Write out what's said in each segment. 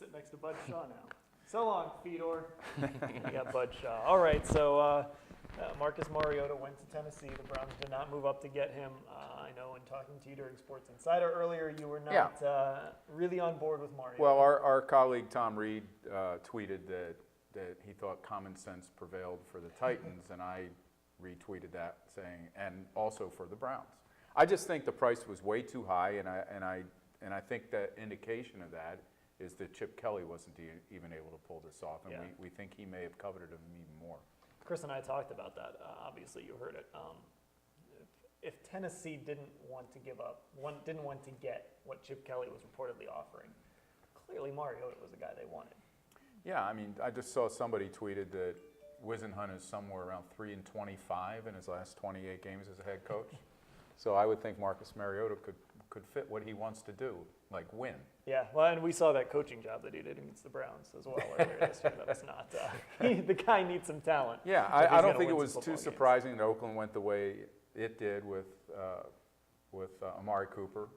sit next to Bud Shaw now. So long, Fedor. Yeah, Bud Shaw. All right, so Marcus Mariota went to Tennessee. The Browns did not move up to get him. I know in talking to you during Sports Insider earlier, you were not really on board with Mariota. Well, our colleague Tom Reed tweeted that he thought common sense prevailed for the Titans, and I retweeted that saying, and also for the Browns. I just think the price was way too high, and I think the indication of that is that Chip Kelly wasn't even able to pull this off, and we think he may have coveted him even more. Chris and I talked about that. Obviously, you heard it. If Tennessee didn't want to give up, didn't want to get what Chip Kelly was reportedly offering, clearly Mariota was the guy they wanted. Yeah, I mean, I just saw somebody tweeted that Whisenhunt is somewhere around 3-25 in his last 28 games as a head coach. So I would think Marcus Mariota could fit what he wants to do, like win. Yeah, well, and we saw that coaching job that he did against the Browns as well earlier this year. That was not the guy needs some talent. Yeah, I don't think it was too surprising that Oakland went the way it did with Amari Cooper.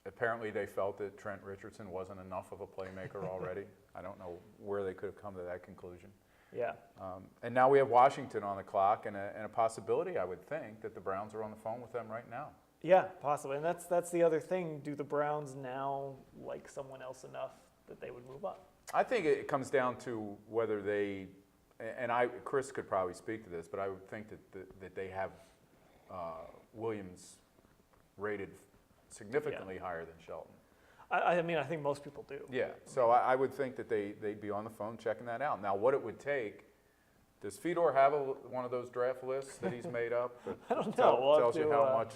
Apparently, they felt that Trent Richardson wasn't enough of a playmaker already. I don't know where they could have come to that conclusion. Yeah. And now we have Washington on the clock, and a possibility, I would think, that the Browns are on the phone with them right now. Yeah, possibly. And that's the other thing. Do the Browns now like someone else enough that they would move up? I think it comes down to whether they, and Chris could probably speak to this, but I would think that they have Williams rated significantly higher than Shelton. I mean, I think most people do. Yeah, so I would think that they'd be on the phone checking that out. Now, what it would take, does Fedor have one of those draft lists that he's made up? I don't know. Tells you how much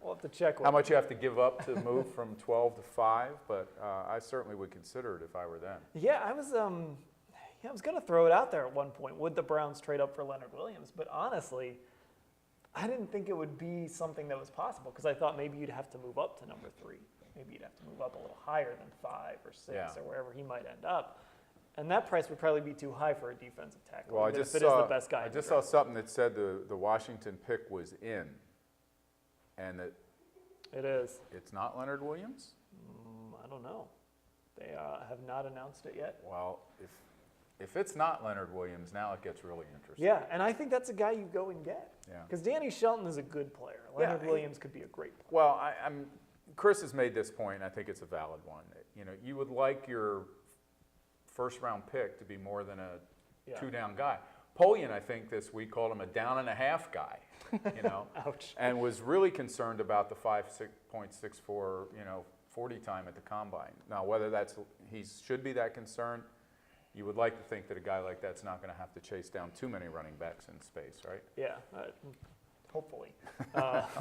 we'll have to check how much you have to give up to move from 12 to 5, but I certainly would consider it if I were them. Yeah, I was going to throw it out there at one point. Would the Browns trade up for Leonard Williams? But honestly, I didn't think it would be something that was possible because I thought maybe you'd have to move up to number 3. Maybe you'd have to move up a little higher than 5 or 6 or wherever he might end up. And that price would probably be too high for a defensive tackle. Well, if it is the best guy. I just saw something that said the Washington pick was in, and that it is. It's not Leonard Williams? I don't know. They have not announced it yet. Well, if it's not Leonard Williams, now it gets really interesting. Yeah, and I think that's a guy you go and get. Yeah. Because Danny Shelton is a good player. Leonard Williams could be a great player. Well, Chris has made this point, and I think it's a valid one. You know, you would like your first-round pick to be more than a two-down guy. Polian, I think, this week called him a down-and-a-half guy, you know, Ouch. And was really concerned about the 5.64, 40 time at the combine. Now, whether he should be that concerned, you would like to think that a guy like that's not going to have to chase down too many running backs in space, right? Yeah. Hopefully.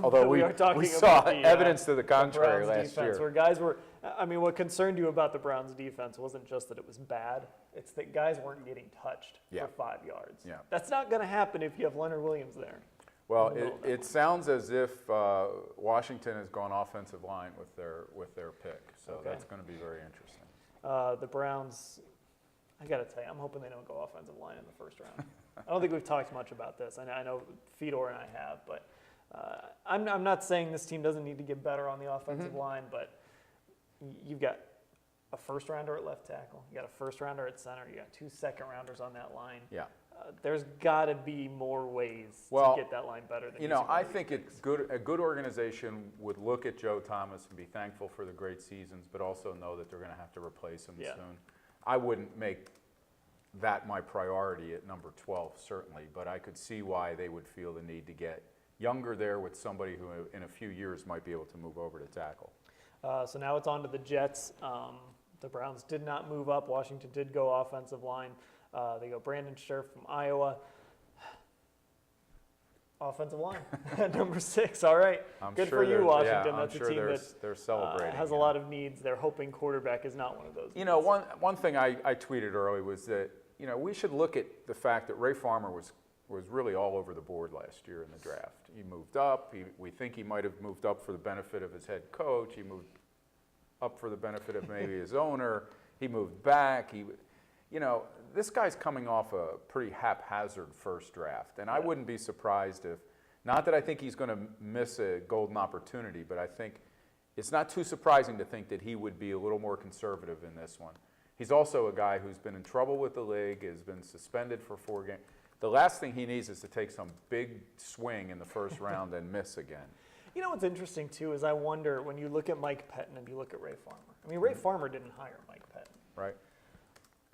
Although we saw evidence to the contrary last year. Where guys were, what concerned you about the Browns defense wasn't just that it was bad, it's that guys weren't getting touched for 5 yards. Yeah. That's not going to happen if you have Leonard Williams there. Well, it sounds as if Washington has gone offensive line with their pick, so that's going to be very interesting. The Browns, I got to tell you, I'm hoping they don't go offensive line in the first round. I don't think we've talked much about this. I know Fedor and I have, but I'm not saying this team doesn't need to get better on the offensive line, but you've got a first-rounder at left tackle. You got a first-rounder at center. You got 2 second-rounders on that line. Yeah. There's got to be more ways to get that line better. Than I think it's good. A good organization would look at Joe Thomas and be thankful for the great seasons, but also know that they're going to have to replace him soon. I wouldn't make that my priority at number 12, certainly, but I could see why they would feel the need to get younger there with somebody who in a few years might be able to move over to tackle. So now it's on to the Jets. The Browns did not move up. Washington did go offensive line. They go Brandon Scherf from Iowa. Offensive line at number 6. All right. Good for you, Washington. That's a team they're celebrating. Has a lot of needs. They're hoping quarterback is not one of those needs. One thing I tweeted early was that, we should look at the fact that Ray Farmer was really all over the board last year in the draft. He moved up. We think he might have moved up for the benefit of his head coach. He moved up for the benefit of maybe his owner. He moved back. This guy's coming off a pretty haphazard first draft, and I wouldn't be surprised if, not that I think he's going to miss a golden opportunity, but I think it's not too surprising to think that he would be a little more conservative in this one. He's also a guy who's been in trouble with the league, has been suspended for 4 games. The last thing he needs is to take some big swing in the first round and miss again. You know what's interesting, too, is I wonder, when you look at Mike Pettin and you look at Ray Farmer. I mean, Ray Farmer didn't hire Mike Pettin. Right.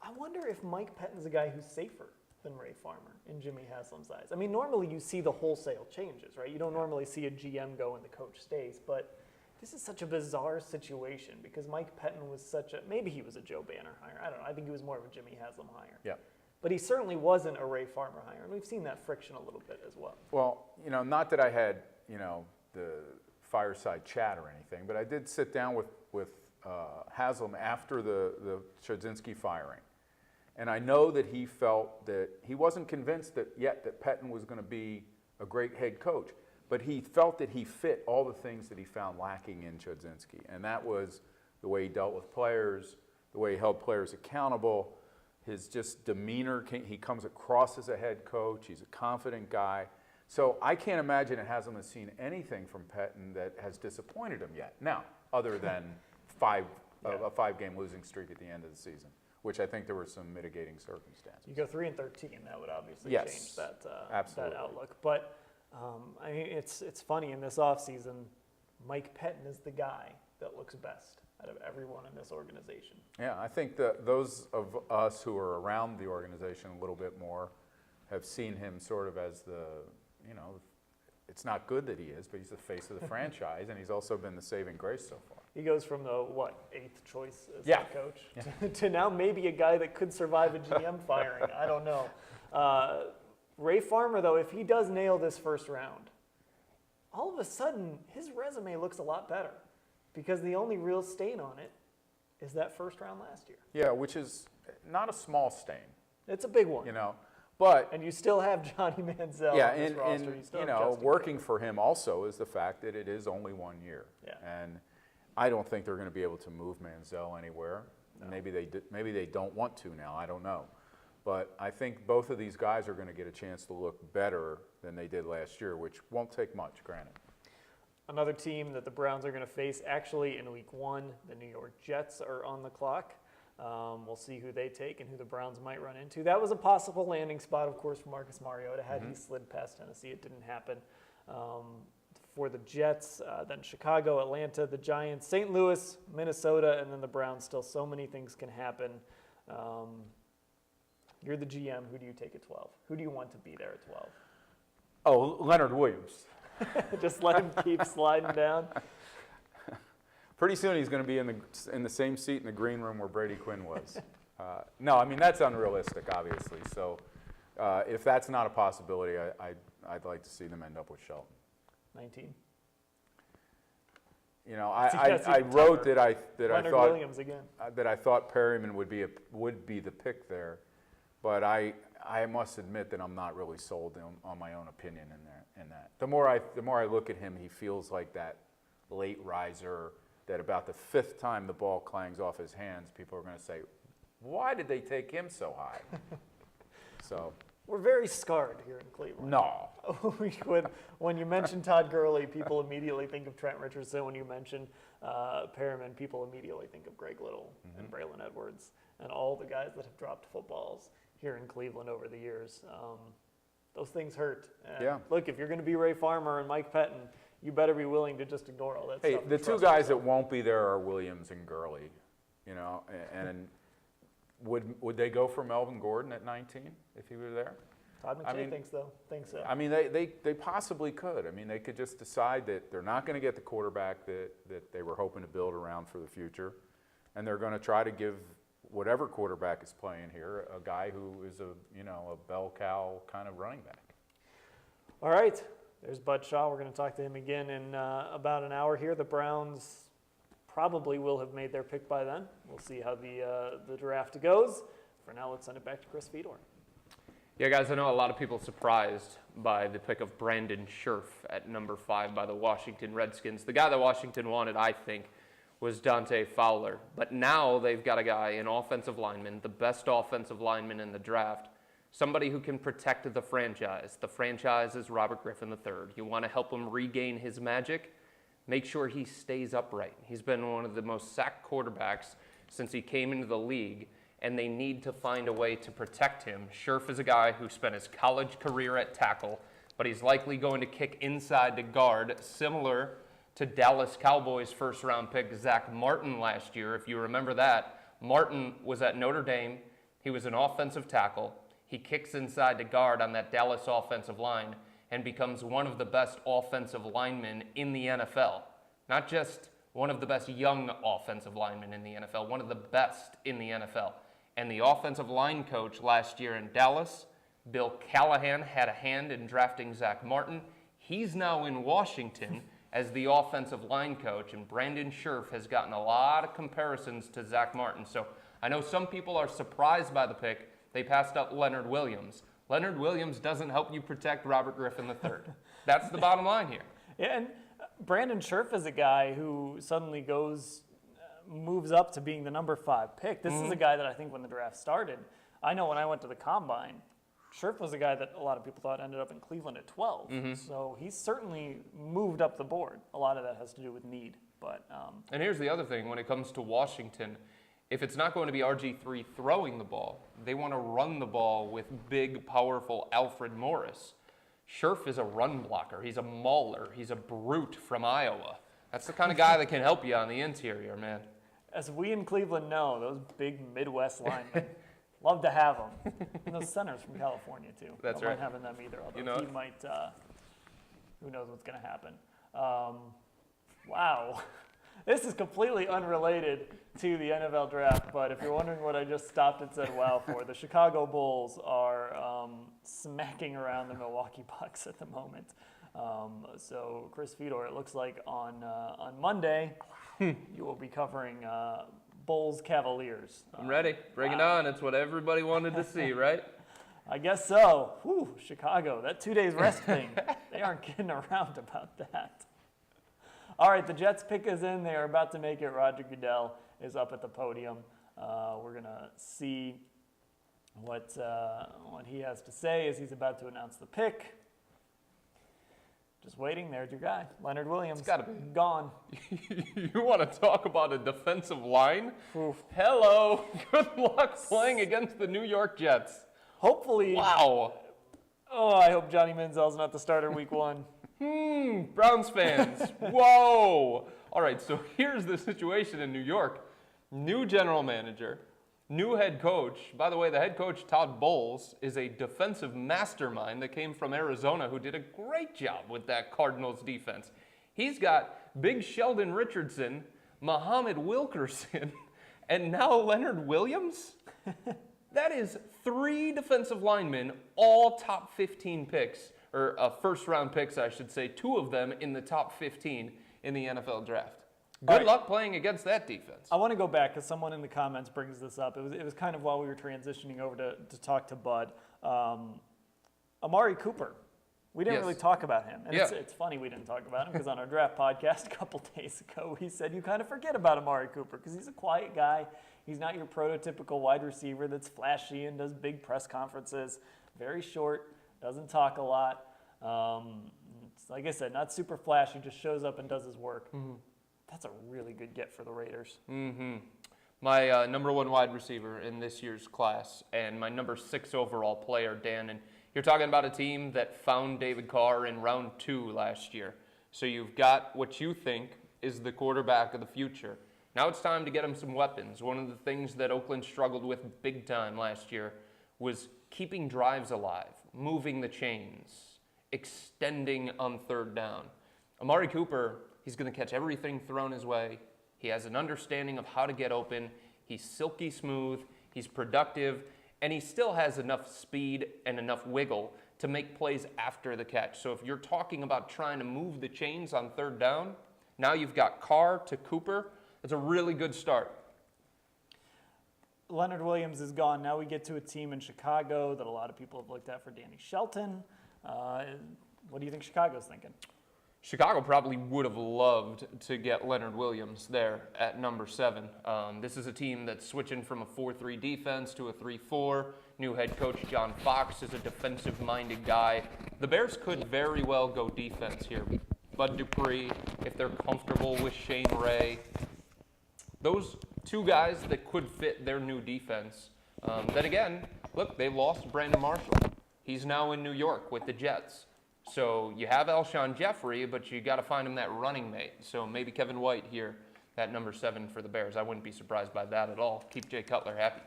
I wonder if Mike Pettin's a guy who's safer than Ray Farmer in Jimmy Haslam's eyes. I mean, normally you see the wholesale changes, right? You don't normally see a GM go and the coach stays, but this is such a bizarre situation because Mike Pettin was maybe he was a Joe Banner hire. I don't know. I think he was more of a Jimmy Haslam hire. Yeah. But he certainly wasn't a Ray Farmer hire, and we've seen that friction a little bit as well. Well, not that I had, the fireside chat or anything, but I did sit down with Haslam after the Chodzinski firing. And I know that he felt that he wasn't convinced that Pettin was going to be a great head coach, but he felt that he fit all the things that he found lacking in Chodzinski. And that was the way he dealt with players, the way he held players accountable, his just demeanor. He comes across as a head coach. He's a confident guy. So I can't imagine that Haslam has seen anything from Pettin that has disappointed him yet. Now, other than a 5-game losing streak at the end of the season, which I think there were some mitigating circumstances. You go 3-13, that would obviously change that outlook. But I mean, it's funny in this offseason, Mike Pettin is the guy that looks best out of everyone in this organization. Yeah, I think that those of us who are around the organization a little bit more have seen him sort of as it's not good that he is, but he's the face of the franchise, and he's also been the saving grace so far. He goes from the, 8th choice as Yeah. head coach to now maybe a guy that could survive a GM firing. I don't know. Ray Farmer, though, if he does nail this first round, all of a sudden his resume looks a lot better because the only real stain on it is that first round last year. Yeah, which is not a small stain, It's a big one. But And you still have Johnny Manziel yeah, on this roster. You still have Justin working Fields. for him also is the fact that it is only 1 year. Yeah. And I don't think they're going to be able to move Manziel anywhere. No. Maybe they don't want to now. I don't know. But I think both of these guys are going to get a chance to look better than they did last year, which won't take much, granted. Another team that the Browns are going to face actually in Week 1, the New York Jets are on the clock. We'll see who they take and who the Browns might run into. That was a possible landing spot, of course, for Marcus Mariota. Had he slid past Tennessee, it didn't happen. For the Jets, then Chicago, Atlanta, the Giants, St. Louis, Minnesota, and then the Browns. Still so many things can happen. You're the GM. Who do you take at 12? Who do you want to be there at 12? Oh, Leonard Williams. Just let him keep sliding down. Pretty soon he's going to be in the same seat in the green room where Brady Quinn was. No, I mean, that's unrealistic, obviously. So if that's not a possibility, I'd like to see them end up with Shelton. 19. I wrote that I Leonard thought Williams again. that I thought Perryman would be the pick there, but I must admit that I'm not really sold on my own opinion in that. The more I look at him, he feels like that late riser. That about the 5th time the ball clangs off his hands, people are going to say, "Why did they take him so high?" So We're very scarred here in Cleveland. no. When you mention Todd Gurley, people immediately think of Trent Richardson. When you mention Perriman, people immediately think of Greg Little and Braylon Edwards and all the guys that have dropped footballs here in Cleveland over the years. Those things hurt. And Yeah. Look, if you're going to be Ray Farmer and Mike Pettin, you better be willing to just ignore all that Hey, stuff. and the two trust guys that yourself. won't be there are Williams and Gurley. And would they go for Melvin Gordon at 19 if he were there? Todd McShay thinks so. I mean, they possibly could. I mean, they could just decide that they're not going to get the quarterback that they were hoping to build around for the future, and they're going to try to give whatever quarterback is playing here a guy who is a bell cow kind of running back. All right. There's Bud Shaw. We're going to talk to him again in about an hour here. The Browns probably will have made their pick by then. We'll see how the draft goes. For now, let's send it back to Chris Fedor. Yeah, guys, I know a lot of people surprised by the pick of Brandon Scherf at number 5 by the Washington Redskins. The guy that Washington wanted, I think, was Dante Fowler. But now they've got a guy, an offensive lineman, the best offensive lineman in the draft, somebody who can protect the franchise. The franchise is Robert Griffin III. You want to help him regain his magic? make sure he stays upright. He's been one of the most sacked quarterbacks since he came into the league, and they need to find a way to protect him. Scherf is a guy who spent his college career at tackle, but he's likely going to kick inside to guard, similar to Dallas Cowboys first-round pick Zach Martin last year. If you remember that, Martin was at Notre Dame. He was an offensive tackle. He kicks inside to guard on that Dallas offensive line and becomes one of the best offensive linemen in the NFL. Not just one of the best young offensive linemen in the NFL, one of the best in the NFL. And the offensive line coach last year in Dallas, Bill Callahan, had a hand in drafting Zach Martin. He's now in Washington as the offensive line coach, and Brandon Scherf has gotten a lot of comparisons to Zach Martin. So I know some people are surprised by the pick. They passed up Leonard Williams. Leonard Williams doesn't help you protect Robert Griffin III. That's the bottom line here. Yeah, and Brandon Scherf is a guy who suddenly moves up to being the number 5 pick. This is a guy that I think when the draft started, I know when I went to the combine, Scherf was a guy that a lot of people thought ended up in Cleveland at 12. So he's certainly moved up the board. A lot of that has to do with need. But and here's the other thing when it comes to Washington. If it's not going to be RG3 throwing the ball, they want to run the ball with big, powerful Alfred Morris. Scherf is a run blocker. He's a mauler. He's a brute from Iowa. That's the kind of guy that can help you on the interior, man. As we in Cleveland know, those big Midwest linemen, love to have them. And those centers from California, too. That's Don't right. mind having them either, although You know he might, who knows what's going to happen. Wow. This is completely unrelated to the NFL draft, but if you're wondering what I just stopped and said wow for, the Chicago Bulls are smacking around the Milwaukee Bucks at the moment. So Chris Fedor, it looks like on Monday, you will be covering Bulls Cavaliers. I'm ready. Bring it on. It's what everybody wanted to see, right? I guess so. Whew, Chicago, that 2 days rest thing, they aren't getting around about that. All right, the Jets pick is in. They are about to make it. Roger Goodell is up at the podium. We're going to see what he has to say as he's about to announce the pick. Just waiting. There's your guy, Leonard Williams. It's gotta be. Gone. You want to talk about a defensive line? Oof. Hello. Good luck playing against the New York Jets. Hopefully. Wow. Oh, I hope Johnny Manziel's not the starter week 1. Browns fans. Whoa. All right, so here's the situation in New York. New general manager, new head coach. By the way, the head coach, Todd Bowles, is a defensive mastermind that came from Arizona who did a great job with that Cardinals defense. He's got Big Sheldon Richardson, Muhammad Wilkerson, and now Leonard Williams. That is 3 defensive linemen, all top 15 picks. Or first-round picks, I should say, 2 of them in the top 15 in the NFL draft. Good luck playing against that defense. I want to go back because someone in the comments brings this up. It was kind of while we were transitioning over to talk to Bud. Amari Cooper. We didn't really talk about him. And it's funny we didn't talk about him because on our draft podcast a couple days ago, he said you kind of forget about Amari Cooper because he's a quiet guy. He's not your prototypical wide receiver that's flashy and does big press conferences. Very short. Doesn't talk a lot. Like I said, not super flashy, just shows up and does his work. That's a really good get for the Raiders. My number 1 wide receiver in this year's class and my number 6 overall player, Dan. And you're talking about a team that found David Carr in round 2 last year. So you've got what you think is the quarterback of the future. Now it's time to get him some weapons. One of the things that Oakland struggled with big time last year was keeping drives alive, moving the chains, extending on 3rd down. Amari Cooper, he's going to catch everything thrown his way. He has an understanding of how to get open. He's silky smooth, he's productive, and he still has enough speed and enough wiggle to make plays after the catch. So if you're talking about trying to move the chains on 3rd down, now you've got Carr to Cooper. It's a really good start. Leonard Williams is gone. Now we get to a team in Chicago that a lot of people have looked at for Danny Shelton. What do you think Chicago's thinking? Chicago probably would have loved to get Leonard Williams there at number 7. This is a team that's switching from a 4-3 defense to a 3-4. New head coach John Fox is a defensive-minded guy. The Bears could very well go defense here. Bud Dupree, if they're comfortable with Shane Ray. Those two guys that could fit their new defense. Then again, look, they lost Brandon Marshall. He's now in New York with the Jets. So you have Alshon Jeffrey, but you got to find him that running mate. So maybe Kevin White here at number 7 for the Bears. I wouldn't be surprised by that at all. Keep Jay Cutler happy.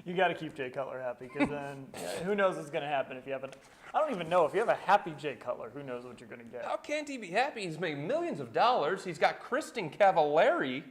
You got to keep Jay Cutler happy, because then who knows what's going to happen if you have I don't even know. If you have a happy Jay Cutler, who knows what you're going to get. How can't he be happy? He's made millions of dollars. He's got Kristen Cavallari.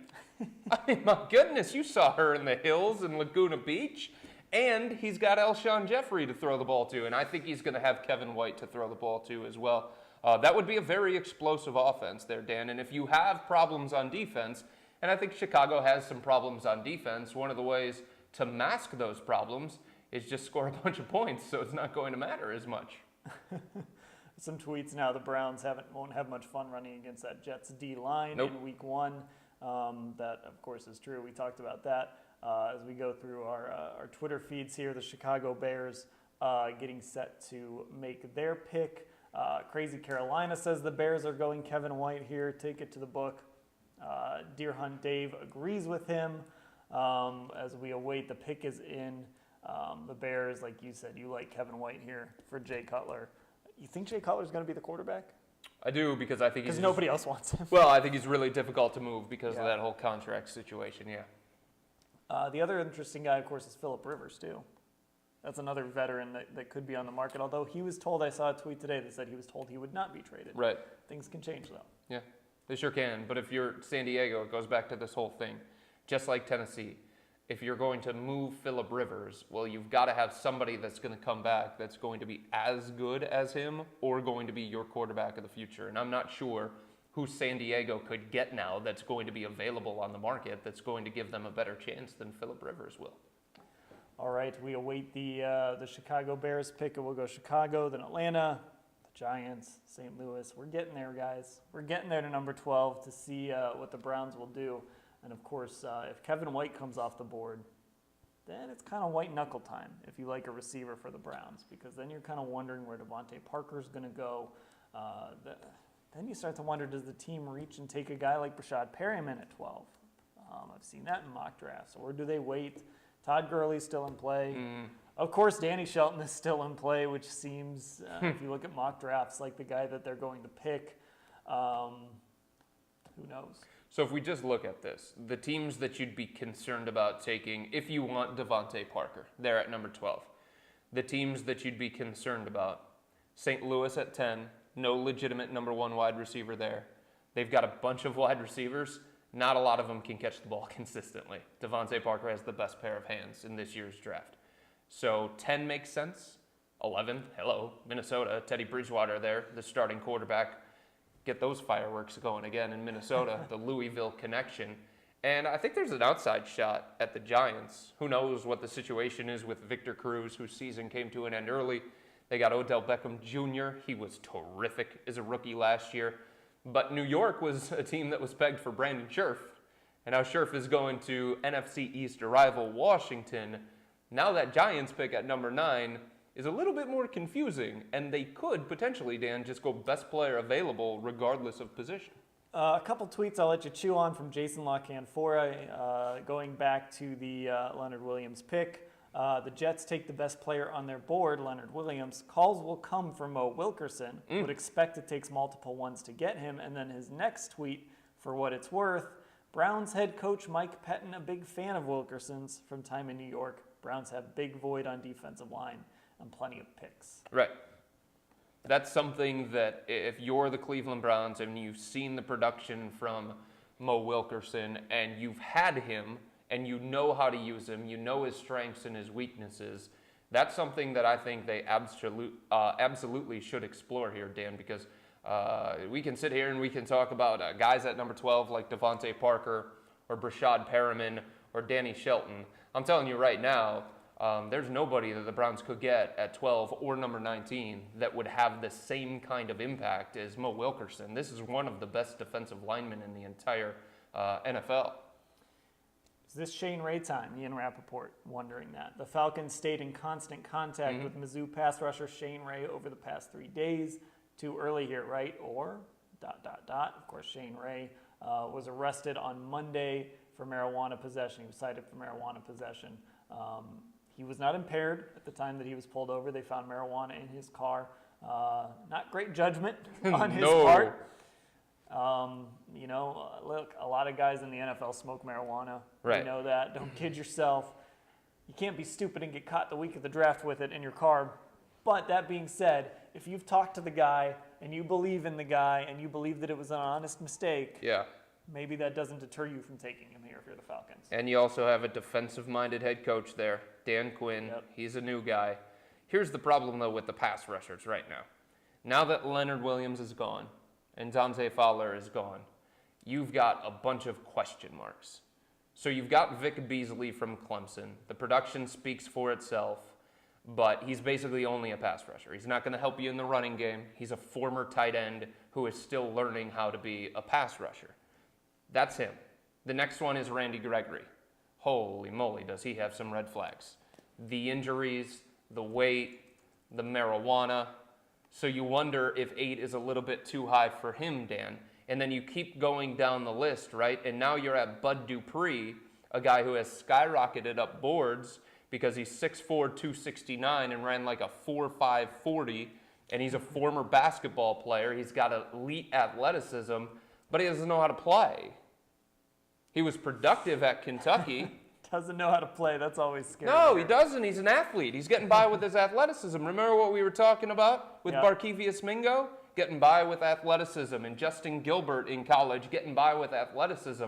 I mean, my goodness, you saw her in the hills in Laguna Beach. And he's got Alshon Jeffrey to throw the ball to. And I think he's going to have Kevin White to throw the ball to as well. That would be a very explosive offense there, Dan. And if you have problems on defense, and I think Chicago has some problems on defense, one of the ways to mask those problems is just score a bunch of points, so it's not going to matter as much. Some tweets now, the Browns won't have much fun running against that Jets D line in week 1. That, of course, is true. We talked about that. As we go through our Twitter feeds here, the Chicago Bears getting set to make their pick. Crazy Carolina says the Bears are going Kevin White here. Take it to the book. Deer Hunt Dave agrees with him. As we await, the pick is in. The Bears, like you said, you like Kevin White here for Jay Cutler. You think Jay Cutler is going to be the quarterback? I do, because I think he's... Because nobody else wants him. Well, I think he's really difficult to move because of that whole contract situation, The other interesting guy, of course, is Phillip Rivers, too. That's another veteran that could be on the market, although he was told, I saw a tweet today that said he was told he would not be traded. Right. Things can change, though. Yeah, they sure can. But if you're San Diego, it goes back to this whole thing. Just like Tennessee, if you're going to move Phillip Rivers, well, you've got to have somebody that's going to come back that's going to be as good as him or going to be your quarterback of the future. And I'm not sure who San Diego could get now that's going to be available on the market that's going to give them a better chance than Phillip Rivers will. All right, we await the Chicago Bears pick. We'll go Chicago, then Atlanta, the Giants, St. Louis. We're getting there, guys. We're getting there to number 12 to see what the Browns will do. And, of course, if Kevin White comes off the board, then it's kind of white knuckle time if you like a receiver for the Browns, because then you're kind of wondering where Devontae Parker's going to go. Then you start to wonder, does the team reach and take a guy like Brashad Perryman at 12? I've seen that in mock drafts. Or do they wait? Todd Gurley's still in play. Of course, Danny Shelton is still in play, which seems, if you look at mock drafts, like the guy that they're going to pick. Who knows? So if we just look at this, the teams that you'd be concerned about taking, if you want Devontae Parker, they're at number 12. The teams that you'd be concerned about, St. Louis at 10, no legitimate number 1 wide receiver there. They've got a bunch of wide receivers. Not a lot of them can catch the ball consistently. Devontae Parker has the best pair of hands in this year's draft. So 10 makes sense. 11, hello, Minnesota, Teddy Bridgewater there, the starting quarterback. Get those fireworks going again in Minnesota, the Louisville connection. And I think there's an outside shot at the Giants. Who knows what the situation is with Victor Cruz, whose season came to an end early. They got Odell Beckham Jr. He was terrific as a rookie last year. But New York was a team that was pegged for Brandon Scherf. And now Scherf is going to NFC East rival Washington. Now that Giants pick at number 9 is a little bit more confusing, and they could potentially, Dan, just go best player available regardless of position. A couple tweets I'll let you chew on from Jason LaCanfora, going back to the Leonard Williams pick. The Jets take the best player on their board, Leonard Williams. Calls will come from Mo Wilkerson. Would expect it takes multiple ones to get him. And then his next tweet, for what it's worth, Browns head coach Mike Pettin, a big fan of Wilkerson's from time in New York. Browns have big void on defensive line and plenty of picks. Right. That's something that if you're the Cleveland Browns and you've seen the production from Mo Wilkerson and you've had him and you know how to use him, you know his strengths and his weaknesses, that's something that I think they absolutely should explore here, Dan, because we can sit here and we can talk about guys at number 12 like Devontae Parker or Brashad Perriman or Danny Shelton. I'm telling you right now, there's nobody that the Browns could get at 12 or number 19 that would have the same kind of impact as Mo Wilkerson. This is one of the best defensive linemen in the entire NFL. Is this Shane Ray time? Ian Rappaport wondering that. The Falcons stayed in constant contact with Mizzou pass rusher Shane Ray over the past 3 days. Too early here, right? Or Of course, Shane Ray was arrested on Monday for marijuana possession. He was cited for marijuana possession. He was not impaired at the time that he was pulled over. They found marijuana in his car. Not great judgment on his part. Look, a lot of guys in the NFL smoke marijuana. Right. You know that. Don't kid yourself. You can't be stupid and get caught the week of the draft with it in your car. But that being said, if you've talked to the guy and you believe in the guy and you believe that it was an honest mistake, Yeah. maybe that doesn't deter you from taking him here if you're the Falcons. And you also have a defensive-minded head coach there, Dan Quinn. Yep. He's a new guy. Here's the problem, though, with the pass rushers right now. Now that Leonard Williams is gone and Dante Fowler is gone, you've got a bunch of question marks. So you've got Vic Beasley from Clemson. The production speaks for itself, but he's basically only a pass rusher. He's not going to help you in the running game. He's a former tight end who is still learning how to be a pass rusher. That's him. The next one is Randy Gregory. Holy moly, does he have some red flags. The injuries, the weight, the marijuana. So you wonder if 8 is a little bit too high for him, Dan. And then you keep going down the list, right? And now you're at Bud Dupree, a guy who has skyrocketed up boards because he's 6'4", 269 and ran like a 4.5 40, and he's a former basketball player. He's got elite athleticism, but he doesn't know how to play. He was productive at Kentucky. Doesn't know how to play. That's always scary. No, he doesn't. He's an athlete. He's getting by with his athleticism. Remember what we were talking about with Barkevious Mingo? Getting by with athleticism. And Justin Gilbert in college getting by with athleticism.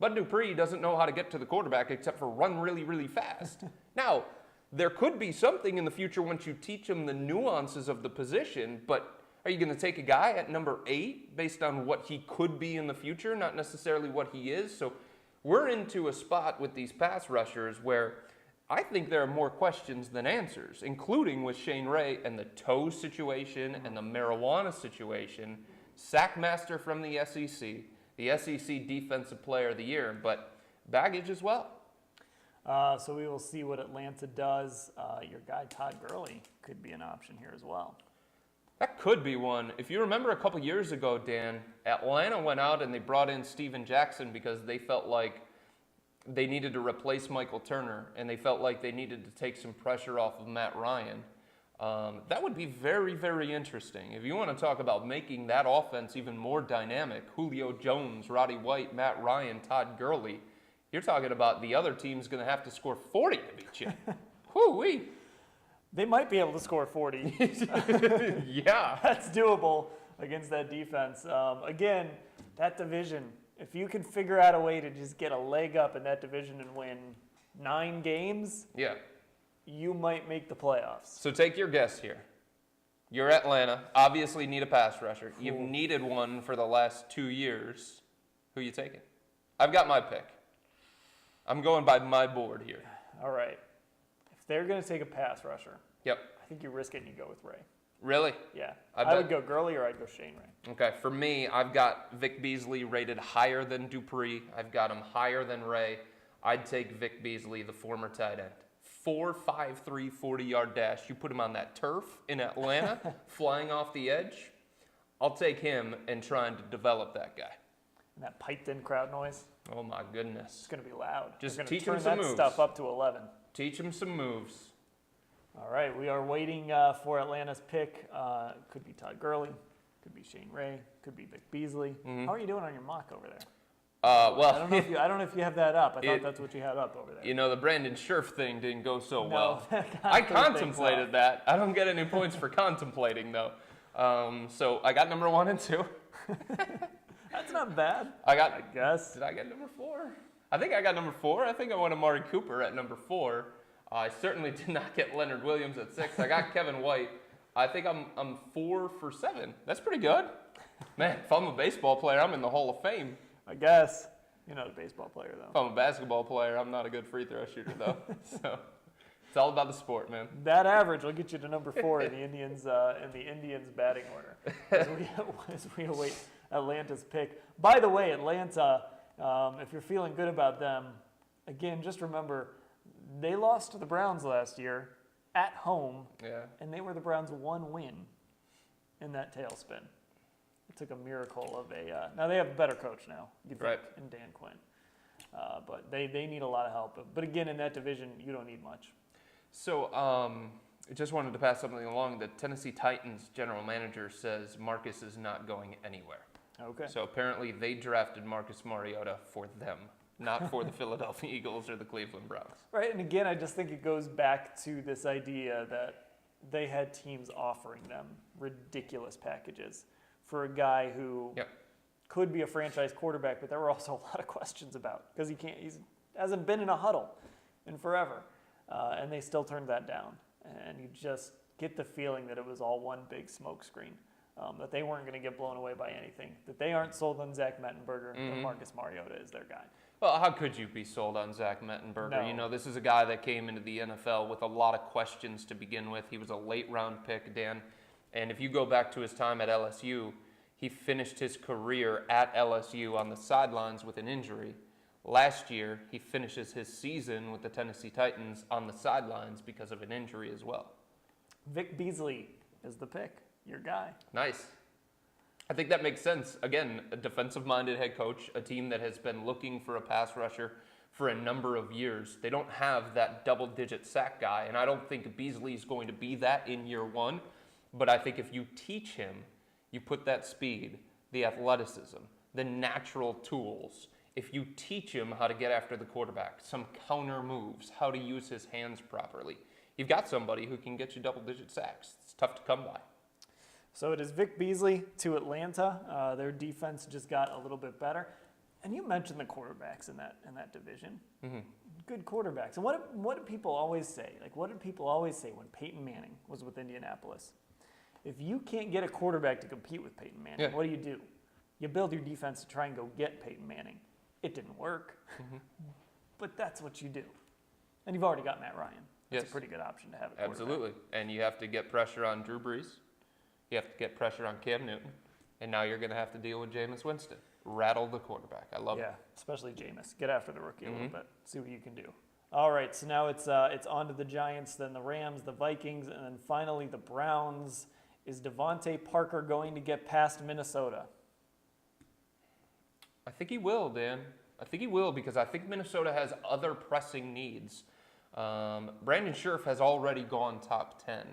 Bud Dupree doesn't know how to get to the quarterback except for run really, really fast. Now, there could be something in the future once you teach him the nuances of the position, but are you going to take a guy at number 8 based on what he could be in the future, not necessarily what he is? So we're into a spot with these pass rushers where I think there are more questions than answers, including with Shane Ray and the toe situation and the marijuana situation. Sackmaster from the SEC Defensive Player of the Year, but baggage as well. So we will see what Atlanta does. Your guy Todd Gurley could be an option here as well. That could be one. If you remember a couple years ago, Dan, Atlanta went out and they brought in Steven Jackson because they felt like they needed to replace Michael Turner, and they felt like they needed to take some pressure off of Matt Ryan. That would be very, very interesting. If you want to talk about making that offense even more dynamic, Julio Jones, Roddy White, Matt Ryan, Todd Gurley, you're talking about the other team's going to have to score 40 to beat you. Whoo-wee. They might be able to score 40. Yeah. That's doable against that defense. Again, that division, if you can figure out a way to just get a leg up in that division and win 9 games, Yeah. you might make the playoffs. So take your guess here. You're Atlanta, obviously need a pass rusher. You've needed one for the last 2 years. Who you taking? I've got my pick. I'm going by my board here. All right. If they're going to take a pass rusher, Yep. I think you risk it and you go with Ray. Really? Yeah. I I would bet- go Gurley or I'd go Shane Ray. Okay, for me, I've got Vic Beasley rated higher than Dupree. I've got him higher than Ray. I'd take Vic Beasley, the former tight end. 4.53 40-yard dash. You put him on that turf in Atlanta, flying off the edge. I'll take him and trying to develop that guy. And that piped-in crowd noise, Oh my goodness. it's going to be loud. Just They're going teach to turn him some that moves. stuff up to 11. Teach him some moves. All right, we are waiting for Atlanta's pick. Could be Todd Gurley, could be Shane Ray, could be Vic Beasley. Mhm. How are you doing on your mock over there? Well, I don't know if you have that up. I thought It- that's what you had up over there. you know, the Brandon Scherf thing didn't go so No, well. that I kinda throws things contemplated off. that. I don't get any points for contemplating, though. So I got number 1 and 2. That's not bad, I I guess. Did I get number 4? I think I got number 4. I think I went Amari Cooper at number 4. I certainly did not get Leonard Williams at 6. I got Kevin White. I think I'm 4 for 7. That's pretty good. Man, if I'm a baseball player, I'm in the Hall of Fame. I guess. You're not a baseball player, If though. I'm a basketball player, I'm not a good free throw shooter, though. So it's all about the sport, man. That average will get you to number 4 in the Indians batting order as we await Atlanta's pick. By the way, Atlanta, if you're feeling good about them, again, just remember they lost to the Browns last year at home, Yeah. and they were the Browns' 1 win in that tailspin. took a miracle of a. Now they have a better coach now, you think, Right. in Dan Quinn. But they need a lot of help. But again, in that division, you don't need much. So, I just wanted to pass something along. The Tennessee Titans general manager says Marcus is not going anywhere. Okay. So apparently they drafted Marcus Mariota for them, not for the Philadelphia Eagles or the Cleveland Browns. Right, and again, I just think it goes back to this idea that they had teams offering them ridiculous packages for a guy who Yep. could be a franchise quarterback, but there were also a lot of questions about because he hasn't been in a huddle in forever, and they still turned that down. And you just get the feeling that it was all one big smokescreen, that they weren't going to get blown away by anything, that they aren't sold on Zach Mettenberger, that Marcus Mariota is their guy. Well, how could you be sold on Zach Mettenberger? No. You know, this is a guy that came into the NFL with a lot of questions to begin with. He was a late-round pick, Dan. And if you go back to his time at LSU, he finished his career at LSU on the sidelines with an injury. Last year, he finishes his season with the Tennessee Titans on the sidelines because of an injury as well. Vic Beasley is the pick, your guy. Nice. I think that makes sense. Again, a defensive-minded head coach, a team that has been looking for a pass rusher for a number of years. They don't have that double-digit sack guy, and I don't think Beasley's going to be that in year one. But I think if you teach him, you put that speed, the athleticism, the natural tools. If you teach him how to get after the quarterback, some counter moves, how to use his hands properly, you've got somebody who can get you double-digit sacks. It's tough to come by. So it is Vic Beasley to Atlanta. Their defense just got a little bit better. And you mentioned the quarterbacks in that division. Mm-hmm. Good quarterbacks. And what did people always say? Like, what did people always say when Peyton Manning was with Indianapolis? If you can't get a quarterback to compete with Peyton Manning, what do? You build your defense to try and go get Peyton Manning. It didn't work, but that's what you do. And you've already got Matt Ryan. That's a pretty good option to have at quarterback. Absolutely. And you have to get pressure on Drew Brees. You have to get pressure on Cam Newton. And now you're going to have to deal with Jameis Winston. Rattle the quarterback. I love it. Yeah, especially Jameis. Get after the rookie a little bit. See what you can do. All right, so now it's on to the Giants, then the Rams, the Vikings, and then finally the Browns. Is Devontae Parker going to get past Minnesota? I think he will, Dan. I think he will because I think Minnesota has other pressing needs. Brandon Scherff has already gone top 10.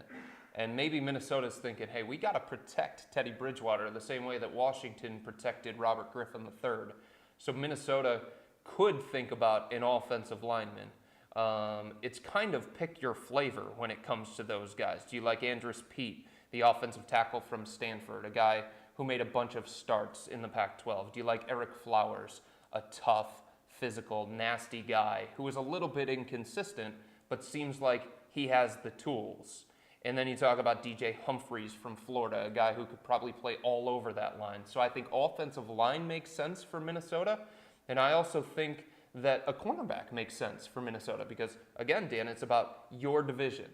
And maybe Minnesota's thinking, hey, we got to protect Teddy Bridgewater the same way that Washington protected Robert Griffin III. So Minnesota could think about an offensive lineman. It's kind of pick your flavor when it comes to those guys. Do you like Andrus Peat, the offensive tackle from Stanford, a guy who made a bunch of starts in the Pac-12? Do you like Eric Flowers, a tough, physical, nasty guy who is a little bit inconsistent, but seems like he has the tools? And then you talk about DJ Humphries from Florida, a guy who could probably play all over that line. So I think offensive line makes sense for Minnesota. And I also think that a cornerback makes sense for Minnesota because, again, Dan, it's about your division.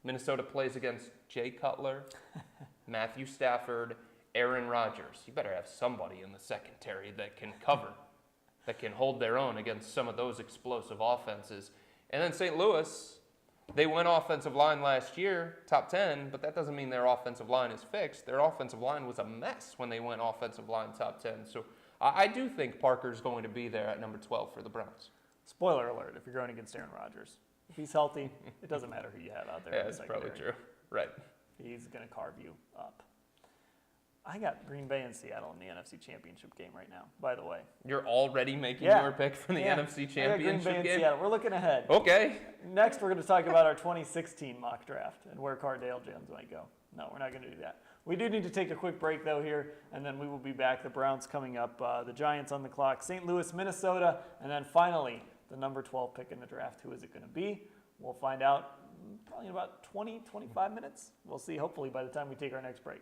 Minnesota plays against Jay Cutler, Matthew Stafford, Aaron Rodgers. You better have somebody in the secondary that can cover, that can hold their own against some of those explosive offenses. And then St. Louis, they went offensive line last year, top 10, but that doesn't mean their offensive line is fixed. Their offensive line was a mess when they went offensive line top 10. So I do think Parker's going to be there at number 12 for the Browns. Spoiler alert, if you're going against Aaron Rodgers. If he's healthy, it doesn't matter who you have out there. Yeah, that's probably true. Right. He's going to carve you up. I got Green Bay and Seattle in the NFC Championship game right now, by the way. You're already making your pick for the NFC Championship I got Green Bay and game? Seattle. We're looking ahead. Okay. Next, we're going to talk about our 2016 mock draft and where Cardale Jones might go. No, we're not going to do that. We do need to take a quick break, though, here, and then we will be back. The Browns coming up, the Giants on the clock, St. Louis, Minnesota, and then finally, the number 12 pick in the draft. Who is it going to be? We'll find out probably in about 20, 25 minutes. We'll see, hopefully, by the time we take our next break.